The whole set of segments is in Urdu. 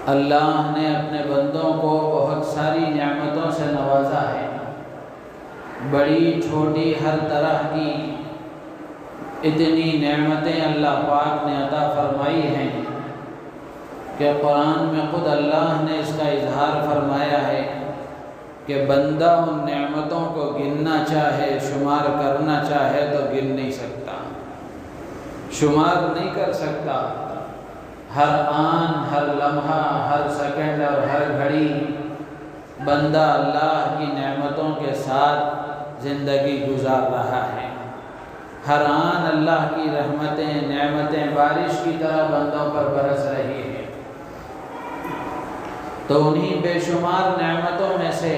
اللہ نے اپنے بندوں کو بہت ساری نعمتوں سے نوازا ہے، بڑی چھوٹی ہر طرح کی اتنی نعمتیں اللہ پاک نے عطا فرمائی ہیں کہ قرآن میں خود اللہ نے اس کا اظہار فرمایا ہے کہ بندہ ان نعمتوں کو گننا چاہے، شمار کرنا چاہے تو گن نہیں سکتا، شمار نہیں کر سکتا۔ ہر آن، ہر لمحہ، ہر سیکنڈ اور ہر گھڑی بندہ اللہ کی نعمتوں کے ساتھ زندگی گزار رہا ہے۔ ہر آن اللہ کی رحمتیں، نعمتیں بارش کی طرح بندوں پر برس رہی ہیں۔ تو انہی بے شمار نعمتوں میں سے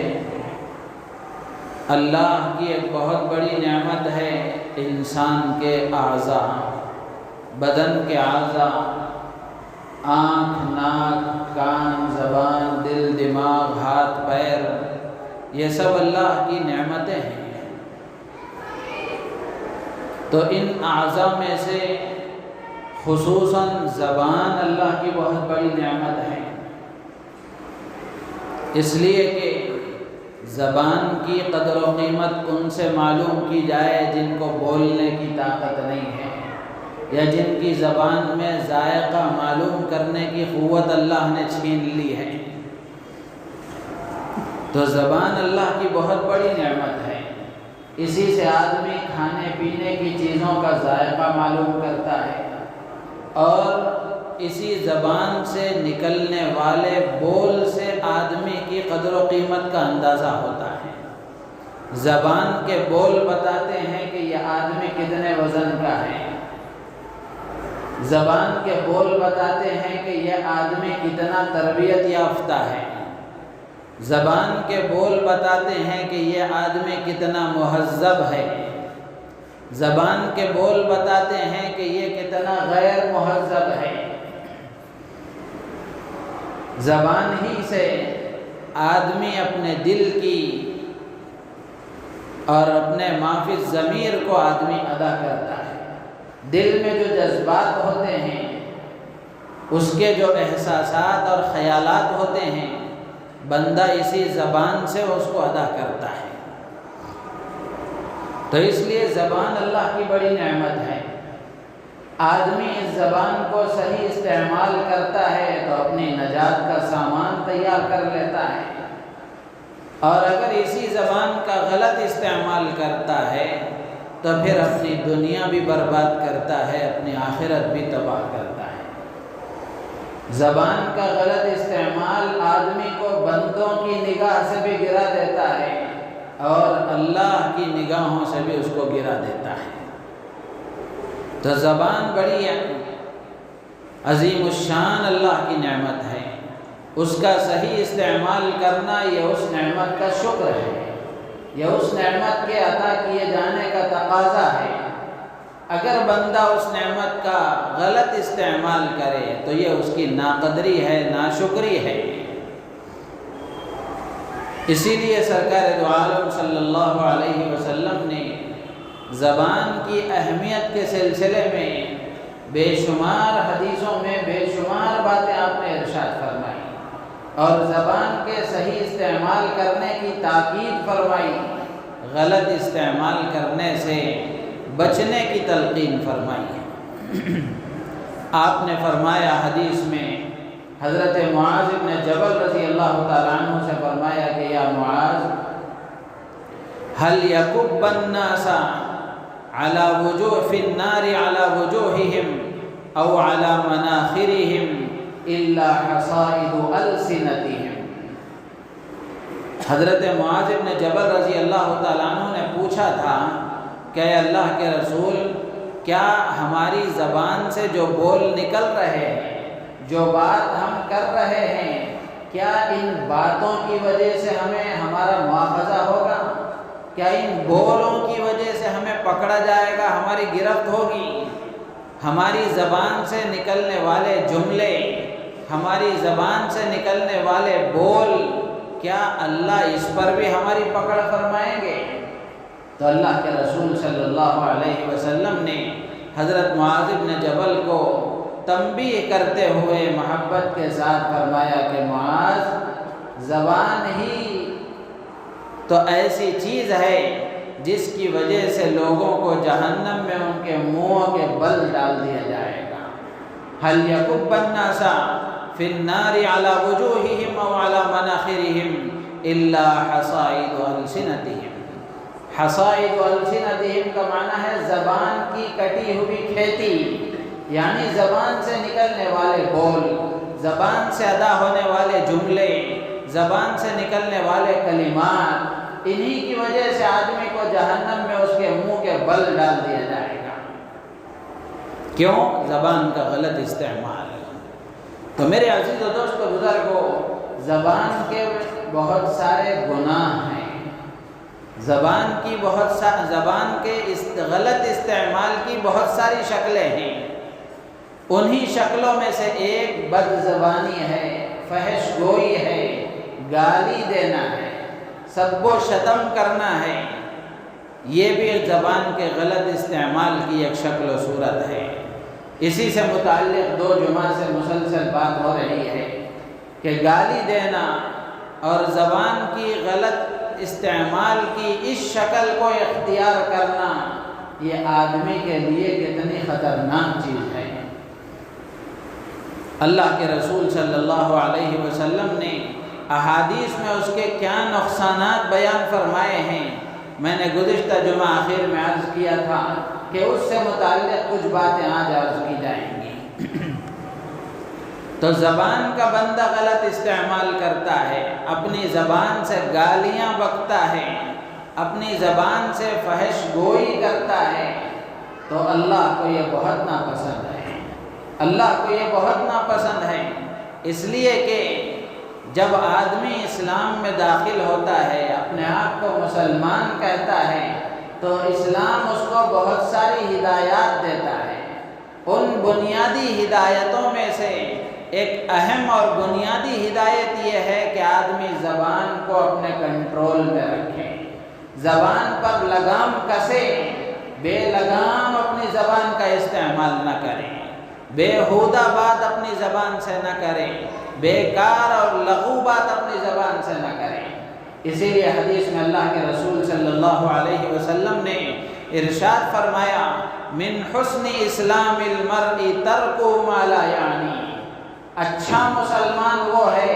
اللہ کی ایک بہت بڑی نعمت ہے انسان کے اعضاء، بدن کے اعضاء، آنکھ، ناک، کان، زبان، دل، دماغ، ہاتھ، پیر، یہ سب اللہ کی نعمتیں ہیں۔ تو ان اعضاء میں سے خصوصاً زبان اللہ کی بہت بڑی نعمت ہے، اس لیے کہ زبان کی قدر و قیمت ان سے معلوم کی جائے جن کو بولنے کی طاقت نہیں ہے، یا جن کی زبان میں ذائقہ معلوم کرنے کی قوت اللہ نے چھین لی ہے۔ تو زبان اللہ کی بہت بڑی نعمت ہے، اسی سے آدمی کھانے پینے کی چیزوں کا ذائقہ معلوم کرتا ہے، اور اسی زبان سے نکلنے والے بول سے آدمی کی قدر و قیمت کا اندازہ ہوتا ہے۔ زبان کے بول بتاتے ہیں کہ یہ آدمی کتنے وزن کا ہے، زبان کے بول بتاتے ہیں کہ یہ آدمی کتنا تربیت یافتہ ہے، زبان کے بول بتاتے ہیں کہ یہ آدمی کتنا مہذب ہے، زبان کے بول بتاتے ہیں کہ یہ کتنا غیر مہذب ہے۔ زبان ہی سے آدمی اپنے دل کی اور اپنے مافی ضمیر کو آدمی ادا کرتا ہے۔ دل میں جو جذبات ہوتے ہیں، اس کے جو احساسات اور خیالات ہوتے ہیں، بندہ اسی زبان سے اس کو ادا کرتا ہے۔ تو اس لیے زبان اللہ کی بڑی نعمت ہے۔ آدمی اس زبان کو صحیح استعمال کرتا ہے تو اپنی نجات کا سامان تیار کر لیتا ہے، اور اگر اسی زبان کا غلط استعمال کرتا ہے تو پھر اپنی دنیا بھی برباد کرتا ہے، اپنی آخرت بھی تباہ کرتا ہے۔ زبان کا غلط استعمال آدمی کو بندوں کی نگاہ سے بھی گرا دیتا ہے، اور اللہ کی نگاہوں سے بھی اس کو گرا دیتا ہے۔ تو زبان بڑی عظیم الشان اللہ کی نعمت ہے، اس کا صحیح استعمال کرنا یہ اس نعمت کا شکر ہے، یہ اس نعمت کے عطا کیے جانے کا تقاضا ہے۔ اگر بندہ اس نعمت کا غلط استعمال کرے تو یہ اس کی ناقدری ہے، ناشکری ہے۔ اسی لیے سرکار دو عالم صلی اللہ علیہ وسلم نے زبان کی اہمیت کے سلسلے میں بے شمار حدیثوں میں بے شمار باتیں آپ نے ارشاد فرمائی، اور زبان کے صحیح استعمال کرنے کی تاکید فرمائی، غلط استعمال کرنے سے بچنے کی تلقین فرمائی ہے۔ آپ نے فرمایا حدیث میں، حضرت معاذ بن جبل رضی اللہ تعالیٰ عنہ سے فرمایا کہ یا معاذ، هل يكب الناس على وجوه في النار على وجوههم او على مناخرهم الا حصائد السنتهم۔ حضرت معاذ بن جبل رضی اللہ تعالیٰ عنہ نے پوچھا تھا کہ اے اللہ کے رسول، کیا ہماری زبان سے جو بول نکل رہے ہیں، جو بات ہم کر رہے ہیں، کیا ان باتوں کی وجہ سے ہمیں ہمارا مواخذہ ہوگا؟ کیا ان بولوں کی وجہ سے ہمیں پکڑا جائے گا، ہماری گرفت ہوگی؟ ہماری زبان سے نکلنے والے جملے، ہماری زبان سے نکلنے والے بول، کیا اللہ اس پر بھی ہماری پکڑ فرمائیں گے؟ تو اللہ کے رسول صلی اللہ علیہ وسلم نے حضرت معاذ بن جبل کو تنبیہ کرتے ہوئے محبت کے ساتھ فرمایا کہ معاذ، زبان ہی تو ایسی چیز ہے جس کی وجہ سے لوگوں کو جہنم میں ان کے منہوں کے بل ڈال دیا جائے گا۔ هل يكب الناس في النار على وجوههم او على مناخرهم الا حصائد السنتهم۔ حصائد السنتهم کا معنی ہے زبان کی کٹی ہوئی کھیتی، یعنی زبان سے نکلنے والے بول، زبان سے ادا ہونے والے جملے، زبان سے نکلنے والے کلمات، انہی کی وجہ سے آدمی کو جہنم میں اس کے منہ کے بل ڈال دیا جائے گا۔ کیوں؟ زبان کا غلط استعمال۔ تو میرے عزیز و دوست و بزرگوں، زبان کے بہت سارے گناہ ہیں، زبان کے غلط استعمال کی بہت ساری شکلیں ہیں۔ انہی شکلوں میں سے ایک بد زبانی ہے، فحش گوئی ہے، گالی دینا ہے، سب و شتم کرنا ہے۔ یہ بھی زبان کے غلط استعمال کی ایک شکل و صورت ہے۔ اسی سے متعلق 2 جمعہ سے مسلسل بات ہو رہی ہے کہ گالی دینا اور زبان کی غلط استعمال کی اس شکل کو اختیار کرنا، یہ آدمی کے لیے کتنی خطرناک چیز ہے۔ اللہ کے رسول صلی اللہ علیہ وسلم نے احادیث میں اس کے کیا نقصانات بیان فرمائے ہیں۔ میں نے گزشتہ جمعہ آخر میں عرض کیا تھا کہ اس سے متعلق کچھ باتیں آج عرض کی جائیں گی۔ تو زبان کا بندہ غلط استعمال کرتا ہے، اپنی زبان سے گالیاں بکتا ہے، اپنی زبان سے فحش گوئی کرتا ہے، تو اللہ کو یہ بہت ناپسند ہے۔ اللہ کو یہ بہت ناپسند ہے، اس لیے کہ جب آدمی اسلام میں داخل ہوتا ہے، اپنے آپ کو مسلمان کہتا ہے، تو اسلام اس کو بہت ساری ہدایات دیتا ہے۔ ان بنیادی ہدایتوں میں سے ایک اہم اور بنیادی ہدایت یہ ہے کہ آدمی زبان کو اپنے کنٹرول میں رکھے، زبان پر لگام کسے، بے لگام اپنی زبان کا استعمال نہ کریں، بیہودہ بات اپنی زبان سے نہ کریں، بیکار اور لغو بات اپنی زبان سے نہ کریں۔ اسی لیے حدیث میں اللہ کے رسول صلی اللہ علیہ وسلم نے ارشاد فرمایا، من حسن اسلام المرء ترک ما لا یعنی۔ اچھا مسلمان وہ ہے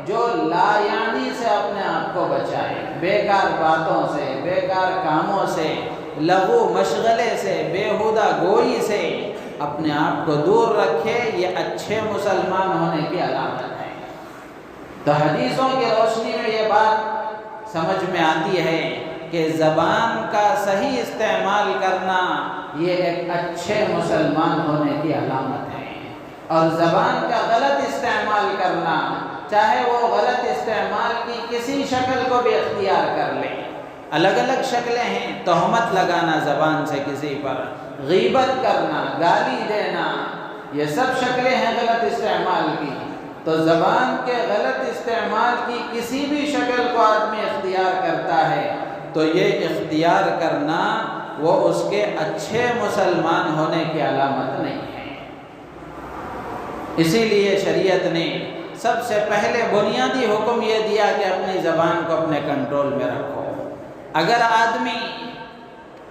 جو لا یعنی سے اپنے آپ کو بچائے، بیکار باتوں سے، بیکار کاموں سے، لغو مشغلے سے، بیہودہ گوئی سے اپنے آپ کو دور رکھے۔ یہ اچھے مسلمان ہونے کی علامت ہے۔ تو حدیثوں کی روشنی میں یہ بات سمجھ میں آتی ہے کہ زبان کا صحیح استعمال کرنا یہ ایک اچھے مسلمان ہونے کی علامت ہے، اور زبان کا غلط استعمال کرنا، چاہے وہ غلط استعمال کی کسی شکل کو بھی اختیار کر لے، الگ الگ شکلیں ہیں، تہمت لگانا زبان سے کسی پر، غیبت کرنا، گالی دینا، یہ سب شکلیں ہیں غلط استعمال کی۔ تو زبان کے غلط استعمال کی کسی بھی شکل کو آدمی اختیار کرتا ہے تو یہ اختیار کرنا وہ اس کے اچھے مسلمان ہونے کی علامت نہیں ہے۔ اسی لیے شریعت نے سب سے پہلے بنیادی حکم یہ دیا کہ اپنی زبان کو اپنے کنٹرول میں رکھو۔ اگر آدمی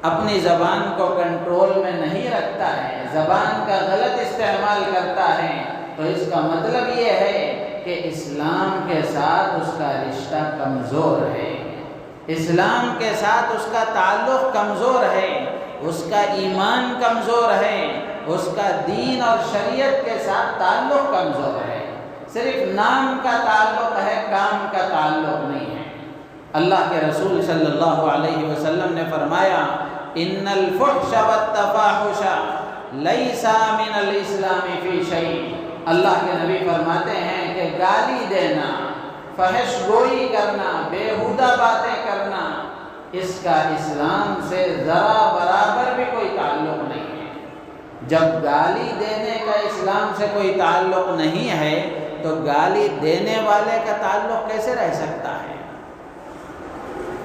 اپنی زبان کو کنٹرول میں نہیں رکھتا ہے، زبان کا غلط استعمال کرتا ہے، تو اس کا مطلب یہ ہے کہ اسلام کے ساتھ اس کا رشتہ کمزور ہے، اسلام کے ساتھ اس کا تعلق کمزور ہے، اس کا ایمان کمزور ہے، اس کا دین اور شریعت کے ساتھ تعلق کمزور ہے۔ صرف نام کا تعلق ہے، کام کا تعلق نہیں ہے۔ اللہ کے رسول صلی اللہ علیہ وسلم نے فرمایا، ان الفحش والتفاحش لیس من الاسلام فی شیء۔ اللہ کے نبی فرماتے ہیں کہ گالی دینا، فحش گوئی کرنا، بیہودہ باتیں کرنا، اس کا اسلام سے ذرا برابر بھی کوئی تعلق نہیں ہے۔ جب گالی دینے کا اسلام سے کوئی تعلق نہیں ہے تو گالی دینے والے کا تعلق کیسے رہ سکتا ہے؟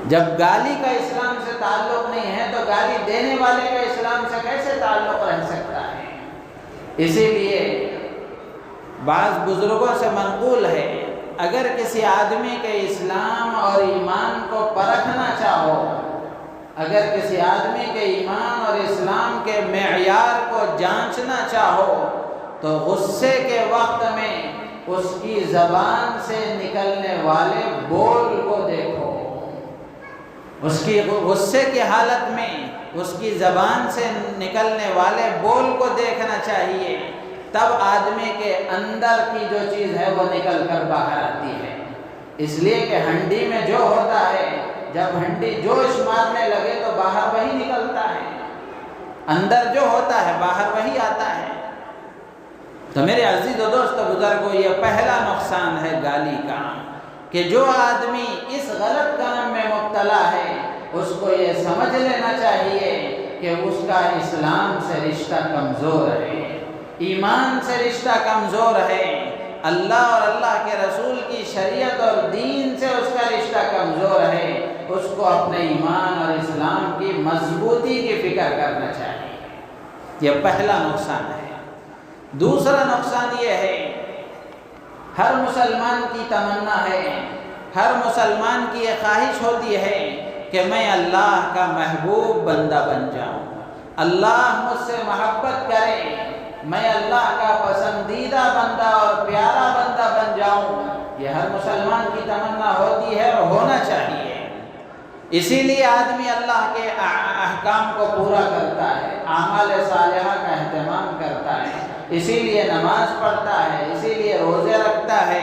جب گالی کا اسلام سے تعلق نہیں ہے تو گالی دینے والے کا اسلام سے کیسے تعلق رہ سکتا ہے؟ اسی لیے بعض بزرگوں سے منقول ہے، اگر کسی آدمی کے اسلام اور ایمان کو پرکھنا چاہو، اگر کسی آدمی کے ایمان اور اسلام کے معیار کو جانچنا چاہو تو غصے کے وقت میں اس کی زبان سے نکلنے والے بول کو دیکھو۔ اس کی غصے کی حالت میں اس کی زبان سے نکلنے والے بول کو دیکھنا چاہیے، تب آدمی کے اندر کی جو چیز ہے وہ نکل کر باہر آتی ہے۔ اس لیے کہ ہنڈی میں جو ہوتا ہے، جب ہنڈی جوش مارنے لگے تو باہر وہی نکلتا ہے، اندر جو ہوتا ہے باہر وہی آتا ہے۔ تو میرے عزیز و دوست بزرگوں، یہ پہلا نقصان ہے گالی کا، کہ جو آدمی اس غلط کام میں مبتلا ہے اس کو یہ سمجھ لینا چاہیے کہ اس کا اسلام سے رشتہ کمزور ہے، ایمان سے رشتہ کمزور ہے، اللہ اور اللہ کے رسول کی شریعت اور دین سے اس کا رشتہ کمزور ہے۔ اس کو اپنے ایمان اور اسلام کی مضبوطی کی فکر کرنا چاہیے۔ یہ پہلا نقصان ہے۔ دوسرا نقصان یہ ہے، ہر مسلمان کی تمنا ہے، ہر مسلمان کی یہ خواہش ہوتی ہے کہ میں اللہ کا محبوب بندہ بن جاؤں، اللہ مجھ سے محبت کرے، میں اللہ کا پسندیدہ بندہ اور پیارا بندہ بن جاؤں۔ یہ ہر مسلمان کی تمنا ہوتی ہے اور ہونا چاہیے۔ اسی لیے آدمی اللہ کے احکام کو پورا کرتا ہے، اعمال صالحہ کا اہتمام کرتا ہے، اسی لیے نماز پڑھتا ہے، اسی لیے روزے رکھتا ہے،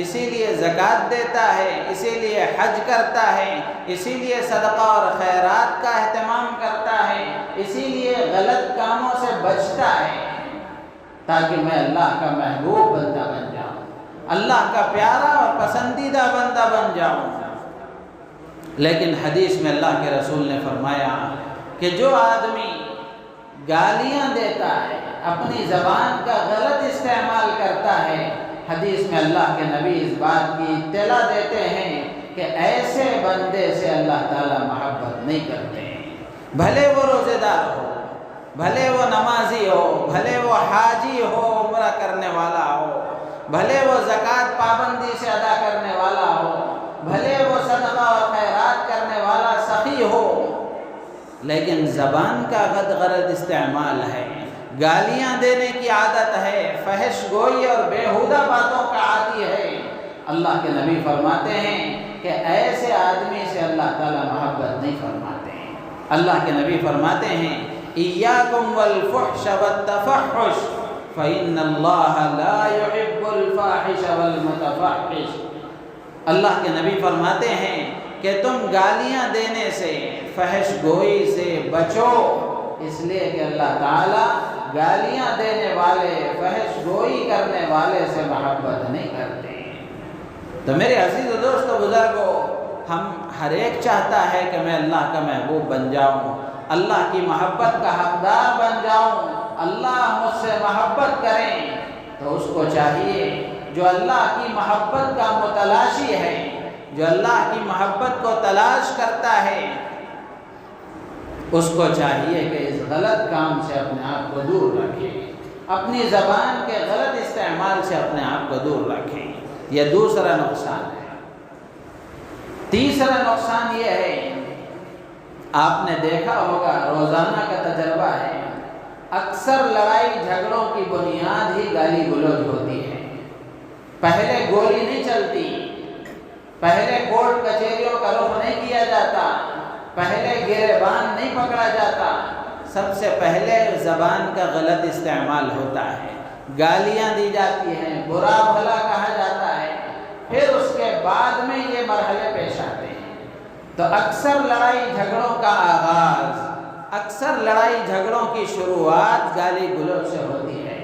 اسی لیے زکوٰۃ دیتا ہے، اسی لیے حج کرتا ہے، اسی لیے صدقہ اور خیرات کا اہتمام کرتا ہے، اسی لیے غلط کاموں سے بچتا ہے تاکہ میں اللہ کا محبوب بندہ بن جاؤں، اللہ کا پیارا اور پسندیدہ بندہ بن جاؤں۔ لیکن حدیث میں اللہ کے رسول نے فرمایا کہ جو آدمی گالیاں دیتا ہے، اپنی زبان کا غلط استعمال کرتا ہے، حدیث میں اللہ کے نبی اس بات کی اطلاع دیتے ہیں کہ ایسے بندے سے اللہ تعالیٰ محبت نہیں کرتے ہیں، بھلے وہ روزے دار ہو، بھلے وہ نمازی ہو، بھلے وہ حاجی ہو، عمرہ کرنے والا ہو، بھلے وہ زکوٰۃ پابندی سے ادا کرنے والا ہو، بھلے وہ صدقہ اور خیرات کرنے والا سخی ہو، لیکن زبان کا غلط استعمال ہے، گالیاں دینے کی عادت ہے، فحش گوئی اور بیہودہ باتوں کا عادی ہے، اللہ کے نبی فرماتے ہیں کہ ایسے آدمی سے اللہ تعالیٰ محبت نہیں فرماتے ہیں۔ اللہ کے نبی فرماتے ہیں ایاکم والفحش والتفحش فإن اللہ لا يحب الفاحش والمتفحش۔ اللہ کے نبی فرماتے ہیں کہ تم گالیاں دینے سے، فحش گوئی سے بچو، اس لیے کہ اللہ تعالیٰ گالیاں دینے والے، فحش گوئی کرنے والے سے محبت نہیں کرتے۔ تو میرے عزیز و دوست و بزرگوں، ہم ہر ایک چاہتا ہے کہ میں اللہ کا محبوب بن جاؤں، اللہ کی محبت کا حقدار بن جاؤں، اللہ مجھ سے محبت کریں۔ تو اس کو چاہیے جو اللہ کی محبت کا متلاشی ہے، جو اللہ کی محبت کو تلاش کرتا ہے، اس کو چاہیے کہ اس غلط کام سے اپنے آپ کو دور رکھے، اپنی زبان کے غلط استعمال سے اپنے آپ کو دور رکھے۔ یہ دوسرا نقصان ہے۔ تیسرا نقصان یہ ہے، آپ نے دیکھا ہوگا، روزانہ کا تجربہ ہے، اکثر لڑائی جھگڑوں کی بنیاد ہی گالی گلوچ ہوتی ہے۔ پہلے گولی نہیں چلتی، پہلے کورٹ کچہریوں کا رخ نہیں کیا جاتا، پہلے گریبان نہیں پکڑا جاتا، سب سے پہلے زبان کا غلط استعمال ہوتا ہے، گالیاں دی جاتی ہیں، برا بھلا کہا جاتا ہے، پھر اس کے بعد میں یہ مرحلے پیش آتے ہیں۔ تو اکثر لڑائی جھگڑوں کا آغاز، اکثر لڑائی جھگڑوں کی شروعات گالی گلوچ سے ہوتی ہے،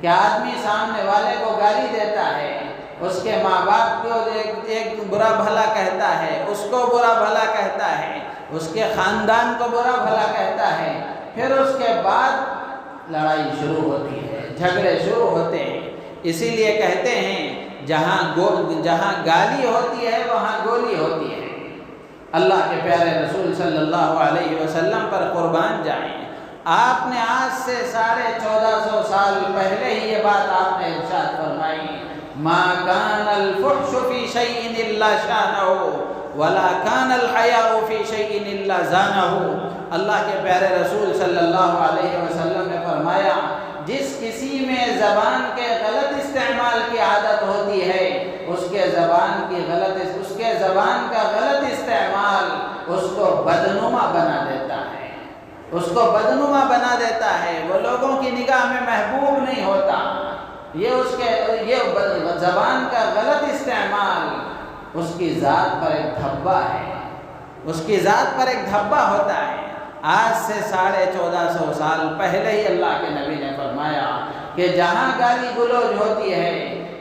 کہ آدمی سامنے والے کو گالی دیتا ہے، اس کے ماں باپ کو ایک برا بھلا کہتا ہے، اس کو برا بھلا کہتا ہے، اس کے خاندان کو برا بھلا کہتا ہے، پھر اس کے بعد لڑائی شروع ہوتی ہے، جھگڑے شروع ہوتے ہیں۔ اسی لیے کہتے ہیں جہاں گالی ہوتی ہے وہاں گولی ہوتی ہے۔ اللہ کے پیارے رسول صلی اللہ علیہ وسلم پر قربان جائیں، آپ نے آج سے 1450 سال پہلے ہی یہ بات آپ نے ارشاد فرمائی، ما کان الفحش فی شیء الا شانہ ولا کان الحیاء فی شیء الا زانہ۔ اللہ کے پیارے رسول صلی اللہ علیہ وسلم نے فرمایا، جس کسی میں زبان کے غلط استعمال کی عادت ہوتی ہے، اس کے زبان کا غلط استعمال اس کو بدنما بنا دیتا ہے، اس کو بدنما بنا دیتا ہے، وہ لوگوں کی نگاہ میں محبوب نہیں ہوتا۔ یہ زبان کا غلط استعمال اس کی ذات پر ایک دھبا ہے، اس کی ذات پر ایک دھبا ہوتا ہے۔ آج سے 1450 سال پہلے ہی اللہ کے نبی نے فرمایا کہ جہاں گالی گلوچ ہوتی ہے،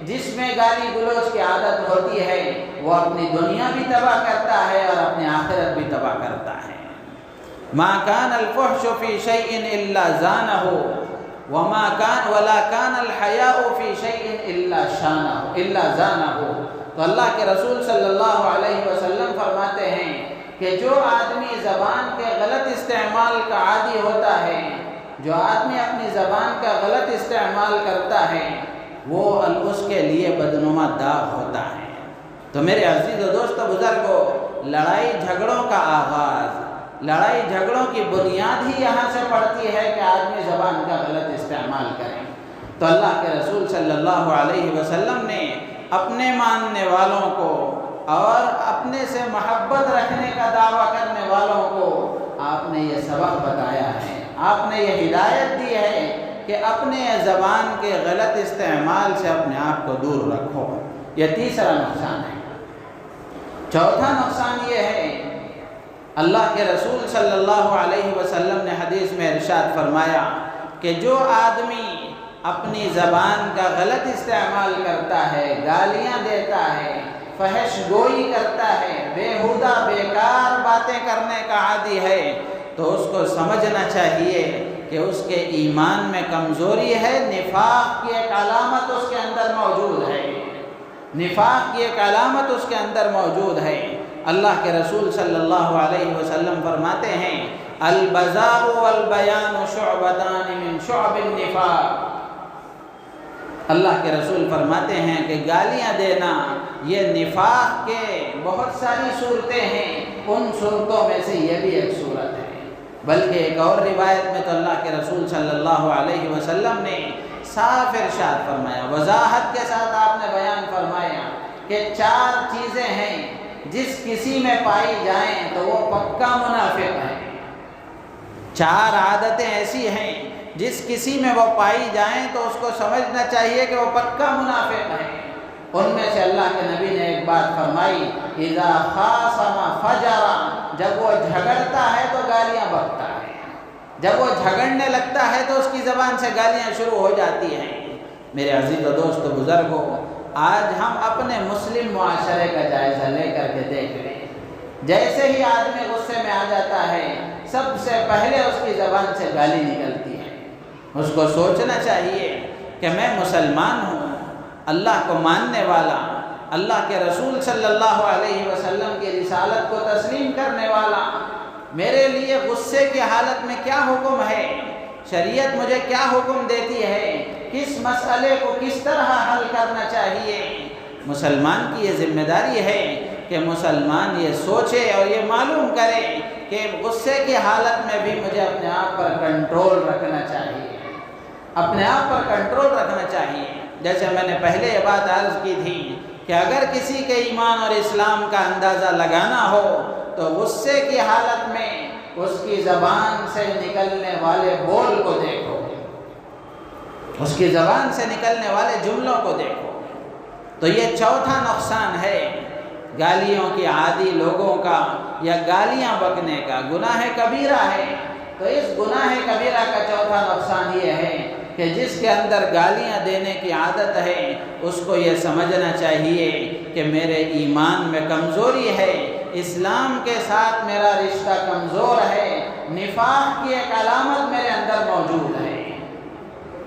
جس میں گالی گلوچ کی عادت ہوتی ہے، وہ اپنی دنیا بھی تباہ کرتا ہے اور اپنی آخرت بھی تباہ کرتا ہے۔ ما کان الفحش فی شیء الا زانہ ولا کان الحیاء فی شیء الا زانہ۔ تو اللہ کے رسول صلی اللہ علیہ وسلم فرماتے ہیں کہ جو آدمی زبان کے غلط استعمال کا عادی ہوتا ہے، جو آدمی اپنی زبان کا غلط استعمال کرتا ہے، وہ اس کے لیے بدنما داغ ہوتا ہے۔ تو میرے عزیز و دوست بزرگوں، لڑائی جھگڑوں کا آغاز، لڑائی جھگڑوں کی بنیاد ہی یہاں سے پڑتی ہے کہ آدمی زبان کا غلط استعمال کرے۔ تو اللہ کے رسول صلی اللہ علیہ وسلم نے اپنے ماننے والوں کو اور اپنے سے محبت رکھنے کا دعویٰ کرنے والوں کو آپ نے یہ سبق بتایا ہے، آپ نے یہ ہدایت دی ہے کہ اپنے زبان کے غلط استعمال سے اپنے آپ کو دور رکھو۔ یہ تیسرا نقصان ہے۔ چوتھا نقصان یہ ہے، اللہ کے رسول صلی اللہ علیہ وسلم نے حدیث میں ارشاد فرمایا کہ جو آدمی اپنی زبان کا غلط استعمال کرتا ہے، گالیاں دیتا ہے، فحش گوئی کرتا ہے، بیہودہ بیکار باتیں کرنے کا عادی ہے، تو اس کو سمجھنا چاہیے کہ اس کے ایمان میں کمزوری ہے، نفاق کی ایک علامت اس کے اندر موجود ہے، نفاق کی ایک علامت اس کے اندر موجود ہے۔ اللہ کے رسول صلی اللہ علیہ وسلم فرماتے ہیں، البذاء والبیان شعبتان من شعب النفاق۔ اللہ کے رسول فرماتے ہیں کہ گالیاں دینا یہ نفاق کے بہت ساری صورتیں ہیں، ان صورتوں میں سے یہ بھی ایک صورت ہے۔ بلکہ ایک اور روایت میں تو اللہ کے رسول صلی اللہ علیہ وسلم نے صاف ارشاد فرمایا، وضاحت کے ساتھ آپ نے بیان فرمایا کہ 4 چیزیں ہیں جس کسی میں پائی جائیں تو وہ پکا منافق ہے۔ 4 عادتیں ایسی ہیں جس کسی میں وہ پائی جائیں تو اس کو سمجھنا چاہیے کہ وہ پکا منافق ہے۔ ان میں سے اللہ کے نبی نے ایک بات فرمائی، اذا خاصم فجر، جب وہ جھگڑتا ہے تو گالیاں بکتا ہے، جب وہ جھگڑنے لگتا ہے تو اس کی زبان سے گالیاں شروع ہو جاتی ہیں۔ میرے عزیز و دوست بزرگوں، آج ہم اپنے مسلم معاشرے کا جائزہ لے کر کے دیکھ لیں، جیسے ہی آدمی غصے میں آ جاتا ہے، سب سے پہلے اس کی زبان سے گالی نکلتی ہے۔ اس کو سوچنا چاہیے کہ میں مسلمان ہوں، اللہ کو ماننے والا، اللہ کے رسول صلی اللہ علیہ وسلم کی رسالت کو تسلیم کرنے والا، میرے لیے غصے کی حالت میں کیا حکم ہے، شریعت مجھے کیا حکم دیتی ہے، کس مسئلے کو کس طرح حل کرنا چاہیے۔ مسلمان کی یہ ذمہ داری ہے کہ مسلمان یہ سوچے اور یہ معلوم کرے کہ غصے کی حالت میں بھی مجھے اپنے آپ پر کنٹرول رکھنا چاہیے، اپنے آپ پر کنٹرول رکھنا چاہیے۔ جیسے میں نے پہلے یہ بات عرض کی تھی کہ اگر کسی کے ایمان اور اسلام کا اندازہ لگانا ہو تو غصے کی حالت میں اس کی زبان سے نکلنے والے بول کو دیکھو، اس کی زبان سے نکلنے والے جملوں کو دیکھو۔ تو یہ چوتھا نقصان ہے گالیوں کی عادی لوگوں کا، یا گالیاں بکنے کا گناہ کبیرہ ہے۔ تو اس گناہ کبیرہ کا چوتھا نقصان یہ ہے کہ جس کے اندر گالیاں دینے کی عادت ہے، اس کو یہ سمجھنا چاہیے کہ میرے ایمان میں کمزوری ہے، اسلام کے ساتھ میرا رشتہ کمزور ہے، نفاق کی ایک علامت میرے اندر موجود ہے،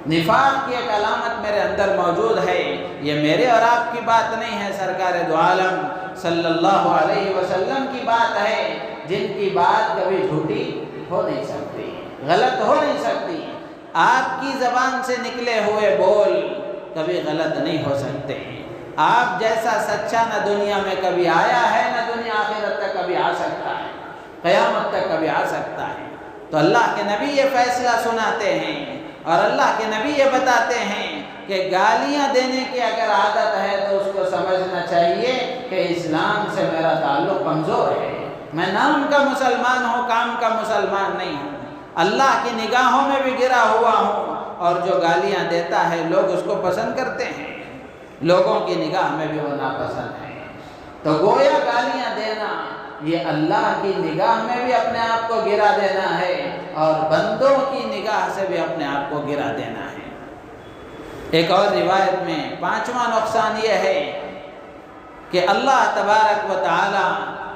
نفاق کی ایک علامت میرے اندر موجود ہے۔ یہ میرے اور آپ کی بات نہیں ہے، سرکار دو عالم صلی اللہ علیہ وسلم کی بات ہے، جن کی بات کبھی جھوٹی ہو نہیں سکتی۔ غلط ہو نہیں سکتی۔ آپ کی زبان سے نکلے ہوئے بول کبھی غلط نہیں ہو سکتے۔ آپ جیسا سچا نہ دنیا میں کبھی آیا ہے، نہ دنیا آخرت تک کبھی آ سکتا ہے، قیامت تک کبھی آ سکتا ہے۔ تو اللہ کے نبی یہ فیصلہ سناتے ہیں اور اللہ کے نبی یہ بتاتے ہیں کہ گالیاں دینے کی اگر عادت ہے تو اس کو سمجھنا چاہیے کہ اسلام سے میرا تعلق کمزور ہے، میں نام کا مسلمان ہوں، کام کا مسلمان نہیں ہوں، اللہ کی نگاہوں میں بھی گرا ہوا ہوں، اور جو گالیاں دیتا ہے لوگ اس کو پسند کرتے ہیں، لوگوں کی نگاہ میں بھی وہ ناپسند ہے۔ تو گویا گالیاں دینا یہ اللہ کی نگاہ میں بھی اپنے آپ کو گرا دینا ہے اور بندوں کی نگاہ سے بھی اپنے آپ کو گرا دینا ہے۔ ایک اور روایت میں 5واں نقصان یہ ہے کہ اللہ تبارک و تعالی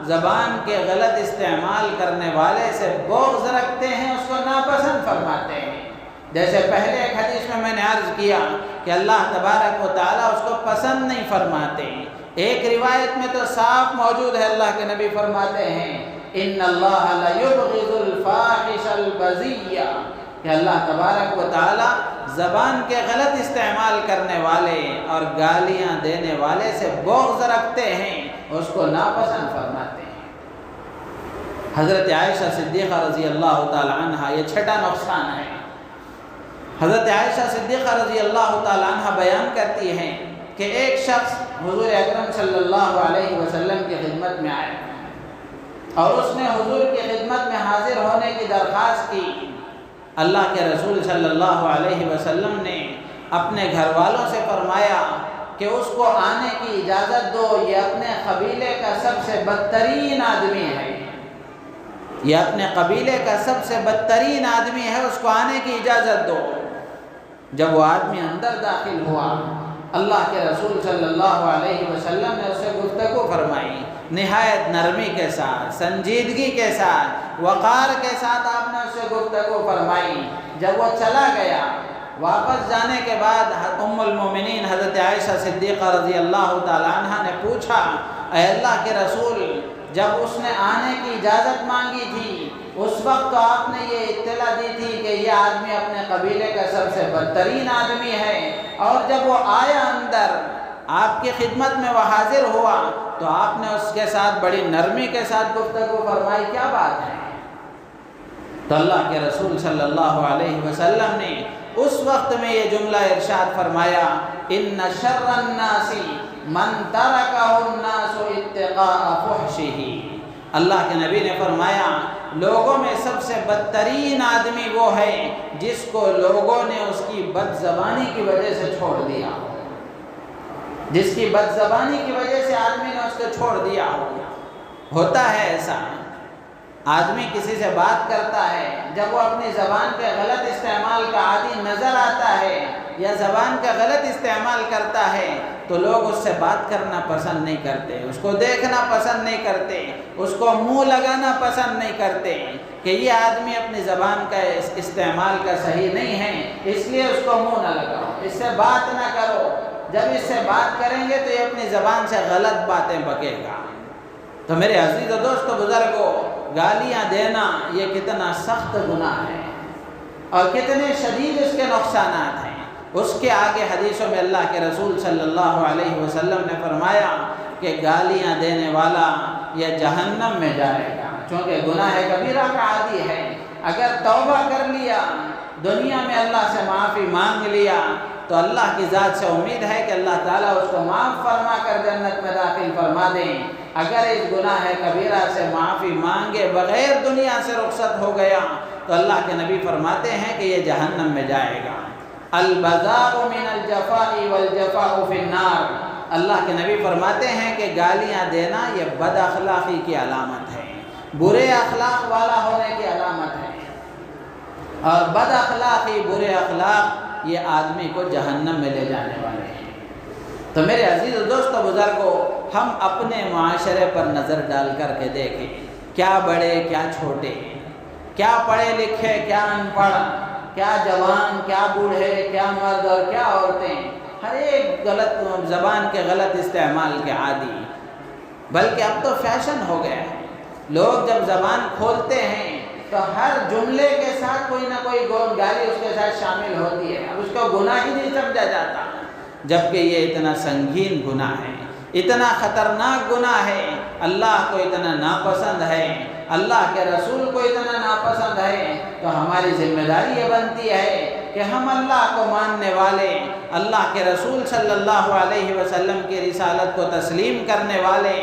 زبان کے غلط استعمال کرنے والے سے بغض رکھتے ہیں، اس کو ناپسند فرماتے ہیں۔ جیسے پہلے ایک حدیث میں نے عرض کیا کہ اللہ تبارک و تعالی اس کو پسند نہیں فرماتے۔ ایک روایت میں تو صاف موجود ہے، اللہ کے نبی فرماتے ہیں ان اللہ لیبغض الفاحش البذی، کہ اللہ تبارک و تعالی زبان کے غلط استعمال کرنے والے اور گالیاں دینے والے سے بغض رکھتے ہیں، اس کو ناپسند فرماتے ہیں۔ حضرت عائشہ صدیقہ رضی اللہ تعالی عنہ، یہ چھٹا نقصان ہے۔ حضرت عائشہ صدیقہ رضی اللہ تعالی عنہ بیان کرتی ہیں کہ ایک شخص حضور اکرم صلی اللہ علیہ وسلم کی خدمت میں آئے اور اس نے حضور کی خدمت میں حاضر ہونے کی درخواست کی۔ اللہ کے رسول صلی اللہ علیہ وسلم نے اپنے گھر والوں سے فرمایا کہ اس کو آنے کی اجازت دو، یہ اپنے قبیلے کا سب سے بدترین آدمی ہے، یہ اپنے قبیلے کا سب سے بدترین آدمی ہے، اس کو آنے کی اجازت دو۔ جب وہ آدمی اندر داخل ہوا، اللہ کے رسول صلی اللہ علیہ وسلم نے اسے گفتگو فرمائی، نہایت نرمی کے ساتھ، سنجیدگی کے ساتھ، وقار کے ساتھ آپ نے اسے گفتگو فرمائی۔ جب وہ چلا گیا، واپس جانے کے بعد ام المومنین حضرت عائشہ صدیقہ رضی اللہ تعالی عنہ نے پوچھا، اے اللہ کے رسول، جب اس نے آنے کی اجازت مانگی تھی اس وقت تو آپ نے یہ اطلاع دی تھی کہ یہ آدمی اپنے قبیلے کا سب سے بدترین آدمی ہے، اور جب وہ آیا اندر آپ کی خدمت میں وہ حاضر ہوا تو آپ نے اس کے ساتھ بڑی نرمی کے ساتھ گفتگو فرمائی، کیا بات ہے؟ تو اللہ کے رسول صلی اللہ علیہ وسلم نے اس وقت میں یہ جملہ ارشاد فرمایا، ان شر الناس من ترکہ الناس اتقاء فحشہ۔ اللہ کے نبی نے فرمایا لوگوں میں سب سے بدترین آدمی وہ ہے جس کو لوگوں نے اس کی بد زبانی کی وجہ سے چھوڑ دیا، جس کی بد زبانی کی وجہ سے آدمی نے اس کو چھوڑ دیا ہو۔ ہوتا ہے ایسا، آدمی کسی سے بات کرتا ہے، جب وہ اپنی زبان کے غلط استعمال کا عادی نظر آتا ہے یا زبان کا غلط استعمال کرتا ہے تو لوگ اس سے بات کرنا پسند نہیں کرتے، اس کو دیکھنا پسند نہیں کرتے، اس کو منہ لگانا پسند نہیں کرتے کہ یہ آدمی اپنی زبان کا استعمال کا صحیح نہیں ہے، اس لیے اس کو منہ نہ لگاؤ، اس سے بات نہ کرو۔ جب اس سے بات کریں گے تو یہ اپنی زبان سے غلط باتیں بکے گا۔ تو میرے عزیز و دوستو بزرگوں، گالیاں دینا یہ کتنا سخت گناہ ہے اور کتنے شدید اس کے نقصانات ہیں۔ اس کے آگے حدیثوں میں اللہ کے رسول صلی اللہ علیہ وسلم نے فرمایا کہ گالیاں دینے والا یہ جہنم میں جائے گا، چونکہ گناہ کبیرہ کا عادی ہے۔ اگر توبہ کر لیا، دنیا میں اللہ سے معافی مانگ لیا تو اللہ کی ذات سے امید ہے کہ اللہ تعالیٰ اس کو معاف فرما کر جنت میں داخل فرما دیں۔ اگر اس گناہ کبیرہ سے معافی مانگے بغیر دنیا سے رخصت ہو گیا تو اللہ کے نبی فرماتے ہیں کہ یہ جہنم میں جائے گا۔ البذاء من الجفاء والجفاء فی النار، اللہ کے نبی فرماتے ہیں کہ گالیاں دینا یہ بد اخلاقی کی علامت ہے، برے اخلاق والا ہونے کی علامت ہے، اور بد اخلاقی، برے اخلاق یہ آدمی کو جہنم میں لے جانے والے ہیں۔ تو میرے عزیز و دوستو بزرگوں، ہم اپنے معاشرے پر نظر ڈال کر کے دیکھیں، کیا بڑے کیا چھوٹے، کیا پڑھے لکھے کیا ان پڑھ، کیا جوان کیا بوڑھے، کیا مرد اور کیا عورتیں، ہر ایک غلط زبان کے غلط استعمال کے عادی۔ بلکہ اب تو فیشن ہو گیا ہے، لوگ جب زبان کھولتے ہیں تو ہر جملے کے ساتھ کوئی نہ کوئی گالی اس کے ساتھ شامل ہوتی ہے، اب اس کو گناہ ہی نہیں سمجھا جاتا، جبکہ یہ اتنا سنگین گناہ ہے، اتنا خطرناک گناہ ہے، اللہ کو اتنا ناپسند ہے، اللہ کے رسول کو اتنا ناپسند ہے۔ تو ہماری ذمہ داری یہ بنتی ہے کہ ہم اللہ کو ماننے والے، اللہ کے رسول صلی اللہ علیہ وسلم کی رسالت کو تسلیم کرنے والے،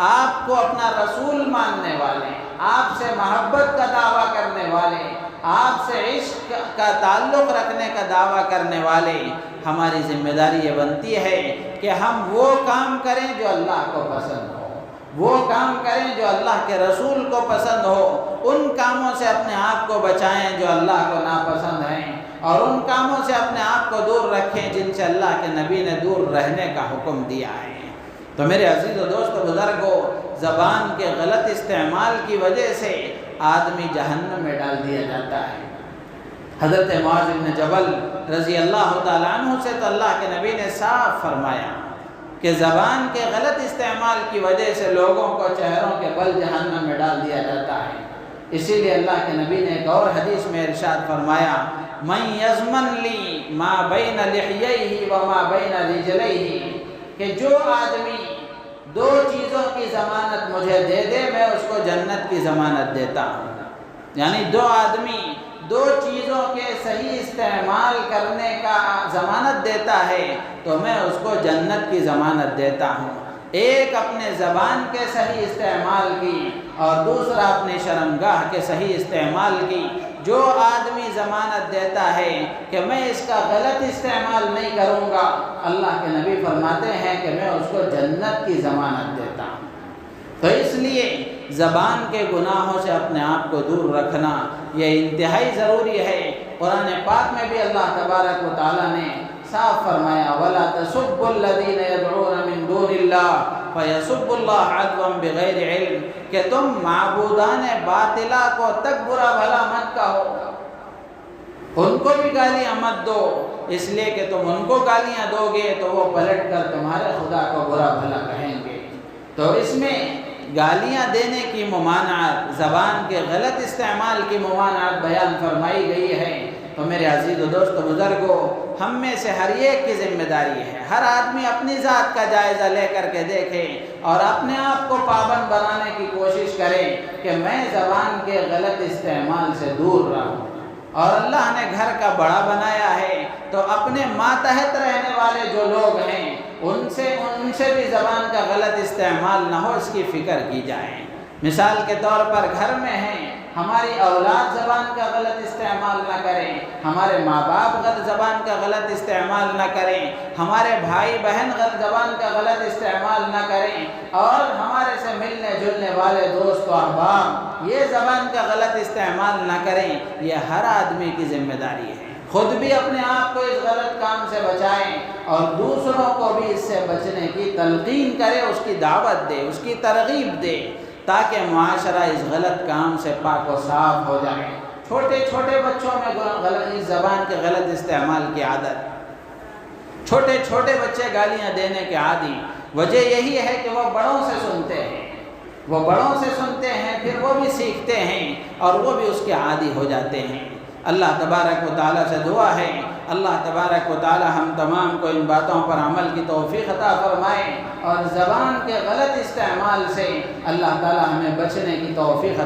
آپ کو اپنا رسول ماننے والے، آپ سے محبت کا دعویٰ کرنے والے، آپ سے عشق کا تعلق رکھنے کا دعویٰ کرنے والے، ہماری ذمہ داری یہ بنتی ہے کہ ہم وہ کام کریں جو اللہ کو پسند ہو، وہ کام کریں جو اللہ کے رسول کو پسند ہو، ان کاموں سے اپنے آپ کو بچائیں جو اللہ کو ناپسند ہیں، اور ان کاموں سے اپنے آپ کو دور رکھیں جن سے اللہ کے نبی نے دور رہنے کا حکم دیا ہے۔ تو میرے عزیز و دوست بزرگوں، زبان کے غلط استعمال کی وجہ سے آدمی جہنم میں ڈال دیا جاتا ہے۔ حضرت معاذ بن جبل رضی اللہ تعالیٰ عنہ سے تو اللہ کے نبی نے صاف فرمایا کہ زبان کے غلط استعمال کی وجہ سے لوگوں کو چہروں کے بل جہنم میں ڈال دیا جاتا ہے۔ اسی لیے اللہ کے نبی نے ایک اور حدیث میں ارشاد فرمایا، من یضمن لی ما بین لحییہ وما بین رجلیہ، کہ جو آدمی دو چیزوں کی ضمانت مجھے دے دے میں اس کو جنت کی ضمانت دیتا ہوں۔ یعنی دو آدمی دو چیزوں کے صحیح استعمال کرنے کا ضمانت دیتا ہے تو میں اس کو جنت کی ضمانت دیتا ہوں۔ ایک اپنے زبان کے صحیح استعمال کی اور دوسرا اپنی شرمگاہ کے صحیح استعمال کی۔ جو آدمی ضمانت دیتا ہے کہ میں اس کا غلط استعمال نہیں کروں گا، اللہ کے نبی فرماتے ہیں کہ میں اس کو جنت کی ضمانت دیتا ہوں۔ تو اس لیے زبان کے گناہوں سے اپنے آپ کو دور رکھنا یہ انتہائی ضروری ہے۔ قرآن پاک میں بھی اللہ تبارک و تعالیٰ نے صاف فرمایا، وَلَا تَسُبُّوا الَّذِينَ يَدْعُونَ مِن دُونِ اللَّهِ فَيَسُبُّوا اللَّهَ عَدْوًا بِغَيْرِ عِلْمٍ، کہ تم معبودان باطلہ کو تک برا بھلا مت کہو، ان کو بھی گالیاں مت دو، اس لیے کہ تم ان کو گالیاں دو گے تو وہ پلٹ کر تمہارے خدا کو برا بھلا کہیں گے۔ تو اس میں گالیاں دینے کی ممانعت، زبان کے غلط استعمال کی ممانعت بیان فرمائی گئی ہے۔ تو میرے عزیز و دوست بزرگوں، ہم میں سے ہر ایک کی ذمہ داری ہے، ہر آدمی اپنی ذات کا جائزہ لے کر کے دیکھے اور اپنے آپ کو پابند بنانے کی کوشش کرے کہ میں زبان کے غلط استعمال سے دور رہوں۔ اور اللہ نے گھر کا بڑا بنایا ہے تو اپنے ماتحت رہنے والے جو لوگ ہیں ان سے بھی زبان کا غلط استعمال نہ ہو، اس کی فکر کی جائے۔ مثال کے طور پر گھر میں ہیں، ہماری اولاد زبان کا غلط استعمال نہ کریں، ہمارے ماں باپ زبان کا غلط استعمال نہ کریں، ہمارے بھائی بہن زبان کا غلط استعمال نہ کریں، اور ہمارے سے ملنے جلنے والے دوست و احباب یہ زبان کا غلط استعمال نہ کریں۔ یہ ہر آدمی کی ذمہ داری ہے، خود بھی اپنے آپ کو اس غلط کام سے بچائیں اور دوسروں کو بھی اس سے بچنے کی تلقین کرے، اس کی دعوت دے، اس کی ترغیب دے، تاکہ معاشرہ اس غلط کام سے پاک و صاف ہو جائے۔ چھوٹے چھوٹے بچوں میں اس زبان کے غلط استعمال کی عادت، چھوٹے چھوٹے بچے گالیاں دینے کے عادی، وجہ یہی ہے کہ وہ بڑوں سے سنتے ہیں، وہ بڑوں سے سنتے ہیں، پھر وہ بھی سیکھتے ہیں اور وہ بھی اس کے عادی ہو جاتے ہیں۔ اللہ تبارک و تعالیٰ سے دعا ہے، اللہ تبارک و تعالیٰ ہم تمام کو ان باتوں پر عمل کی توفیق عطا فرمائے اور زبان کے غلط استعمال سے اللہ تعالیٰ ہمیں بچنے کی توفیق عطا